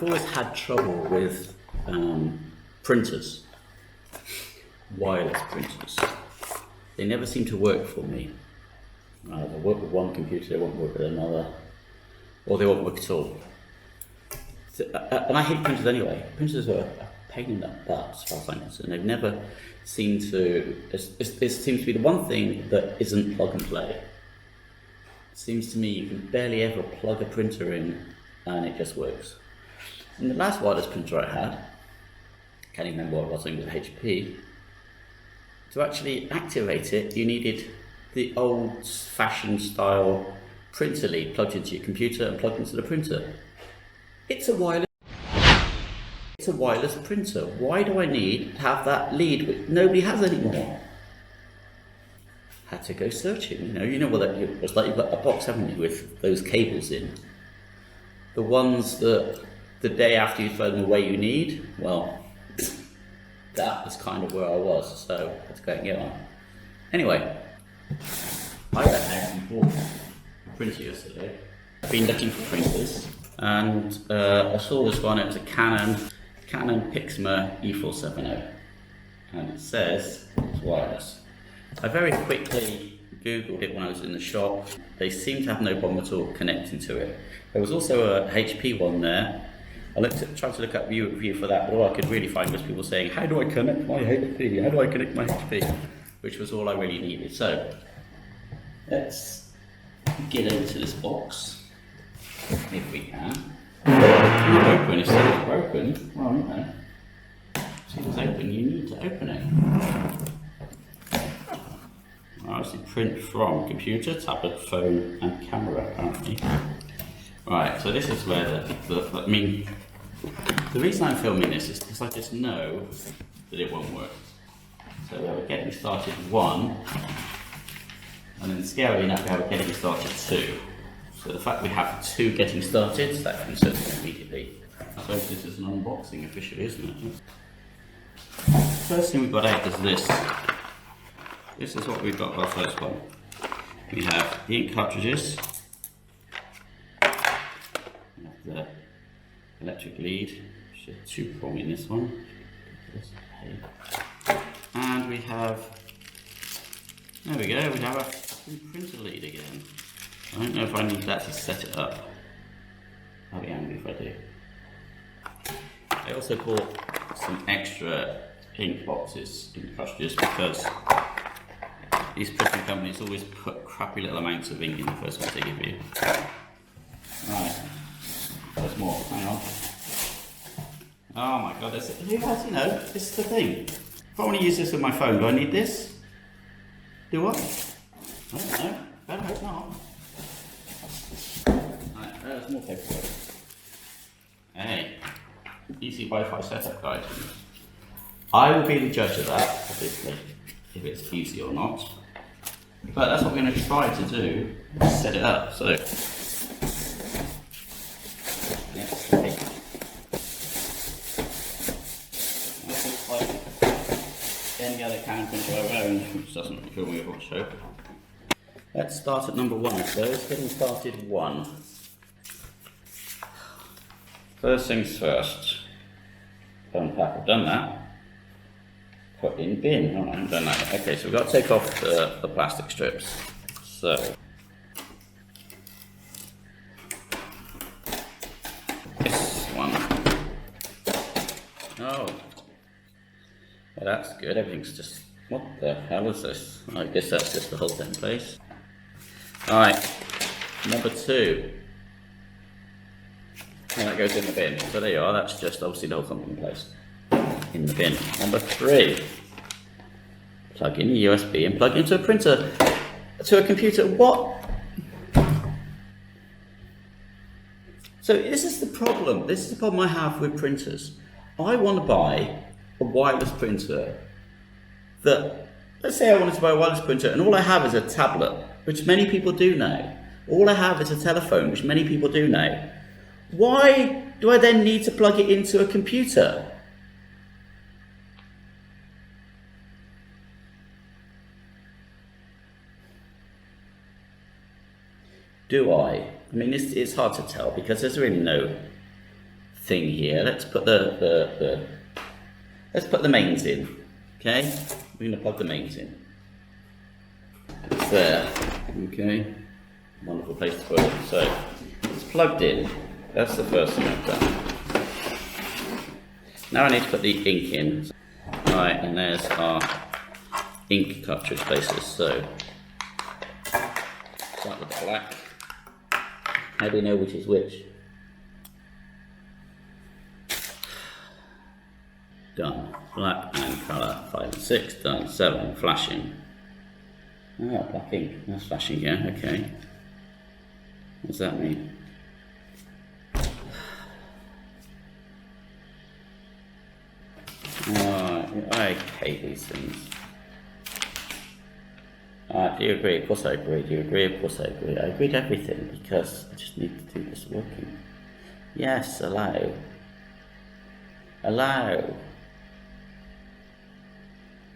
I've always had trouble with printers, wireless printers. They never seem to work for me. They work with one computer, they won't work with another, or they won't work at all. So, and I hate printers anyway. Printers are a pain in the butt as far as I'm concerned. They've never seemed to, it seems to be the one thing that isn't plug and play. It seems to me you can barely ever plug a printer in and it just works. And the last wireless printer I had, I can't even remember what it was, I think it was HP, to actually activate it you needed the old-fashioned style printer lead plugged into your computer and plugged into the printer. It's a wireless printer. Why do I need to have that lead which nobody has anymore? Had to go searching, you know what it's like. You've got a box, haven't you, with those cables in. The ones that the day after you throw them away you need, well, that was kind of where I was, so I had to go and get one. Anyway, I went out and bought a printer yesterday. I've been looking for printers, and I saw this one. It was a Canon Pixma E470, and it says it's wireless. I very quickly Googled it when I was in the shop. They seem to have no problem at all connecting to it. There was also a HP one there. I tried to look up review for that, but all I could really find was people saying, how do I connect my HP? How do I connect my HP? Which was all I really needed. So, let's get into this box, if we can. Can't open, it says it's broken. Well, no. See if it's open, you need to open it. Obviously print from computer, tablet, phone and camera apparently. Right, so this is where the reason I'm filming this is because I just know that it won't work. So we're getting started 1, and then scary enough we have a getting started 2. So the fact we have 2 getting started, that concerns me immediately. I suppose this is an unboxing officially, isn't it? First thing we've got out is this. This is what we've got for our first one. We have the ink cartridges, the electric lead, which is 2-prong in this one, and we have, there we go, we have a printer lead again. I don't know if I need that to set it up. I'll be angry if I do. I also bought some extra ink boxes, ink cartridges, because these printing companies always put crappy little amounts of ink in the first one they give you. Right. There's more, hang on. Oh my god, this is the thing. If I want to use this with my phone, do I need this? Do I? I don't know, better hope not. Right, there's more paperwork. Hey, easy Wi-Fi setup guide. I will be the judge of that, obviously, if it's easy or not. But that's what we're going to try to do, set it up. So, any other Canon printer I own, which doesn't really fill me with what show. Let's start at number 1, so it's getting started 1. First things first. Unpack, I've done that. Put in bin. Oh, I haven't done that. Okay, so we've got to take off the plastic strips. So, this one. Oh. Well, that's good. Everything's just, what the hell is this? I guess that's just the whole thing in place. Alright, number 2. And that goes in the bin. So there you are, that's just obviously the whole thing in place. In the bin. Number 3. Plug in a USB and plug into a printer, to a computer. What? So this is the problem. This is the problem I have with printers. I want to buy a wireless printer that, let's say I wanted to buy a wireless printer and all I have is a tablet, which many people do now. All I have is a telephone, which many people do now. Why do I then need to plug it into a computer? Do I? I mean, it's hard to tell because there's really no thing here. Let's put let's put the mains in. Okay, we're going to plug the mains in. It's there. Okay, wonderful place to put it. So it's plugged in. That's the first thing I've done. Now I need to put the ink in. Right, and there's our ink cartridge places. So start with the black. How do we know which is which? Done. Black and colour. 5 and 6. Done. 7. Flashing. Ah, black ink. That's flashing, yeah. Okay. What does that mean? I hate these things. Do you agree? Of course I agree. Do you agree? Of course I agree. I agree to everything because I just need to do this working. Yes, allow. Allow.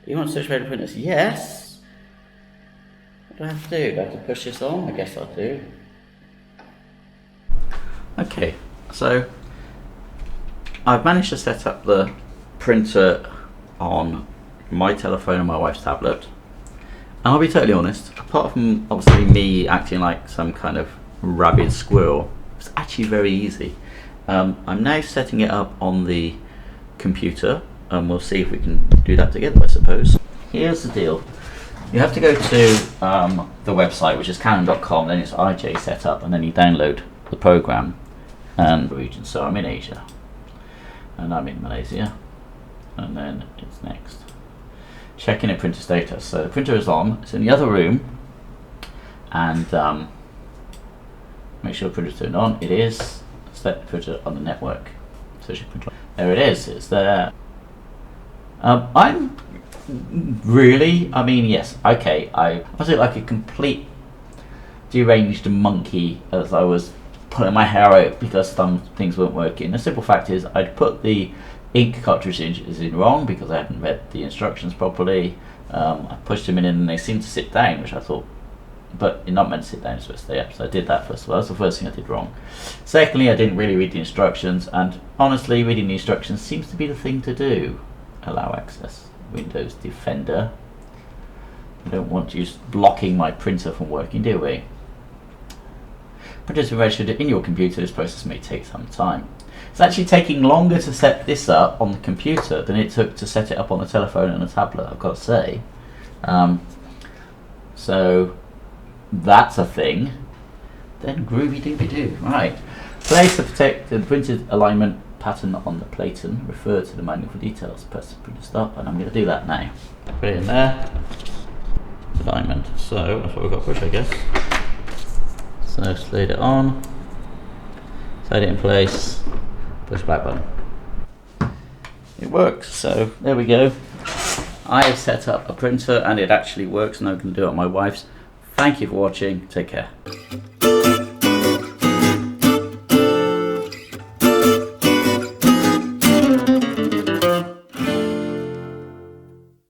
You want such red printers? Yes. What do I have to do? Do I have to push this on? I guess I'll do. Okay, so I've managed to set up the printer on my telephone and my wife's tablet. And I'll be totally honest, apart from obviously me acting like some kind of rabid squirrel, it's actually very easy. I'm now setting it up on the computer and we'll see if we can do that together, I suppose. Here's the deal. You have to go to the website, which is canon.com, then it's IJ set up, and then you download the program and region. So I'm in Asia and I'm in Malaysia, and then it's next. Checking the printer status. So the printer is on, it's in the other room, and make sure the printer's turned on. It is. Set the printer on the network. So there it is, it's there. I'm really, I mean, yes, okay, I was like a complete deranged monkey as I was pulling my hair out because some things weren't working. The simple fact is I'd put the ink cartridges in wrong because I hadn't read the instructions properly. I pushed them in and they seemed to sit down, which I thought, but you're not meant to sit down, you're supposed to stay up. So I did that first of all. That's the first thing I did wrong. Secondly, I didn't really read the instructions, and honestly, reading the instructions seems to be the thing to do. Allow access. Windows Defender. We don't want you blocking my printer from working, do we? Printers are registered in your computer. This process may take some time. It's actually taking longer to set this up on the computer than it took to set it up on the telephone and the tablet, I've got to say. So that's a thing. Then groovy dooby doo. Right. Place the protected printed alignment pattern on the platen. Refer to the manual for details. Press the printer stop, and I'm going to do that now. Put it in there. Alignment. So that's what we've got to push, I guess. So slide it on. Slide it in place. Push back button. It works. So there we go. I have set up a printer and it actually works, and I can do it on my wife's. Thank you for watching. Take care.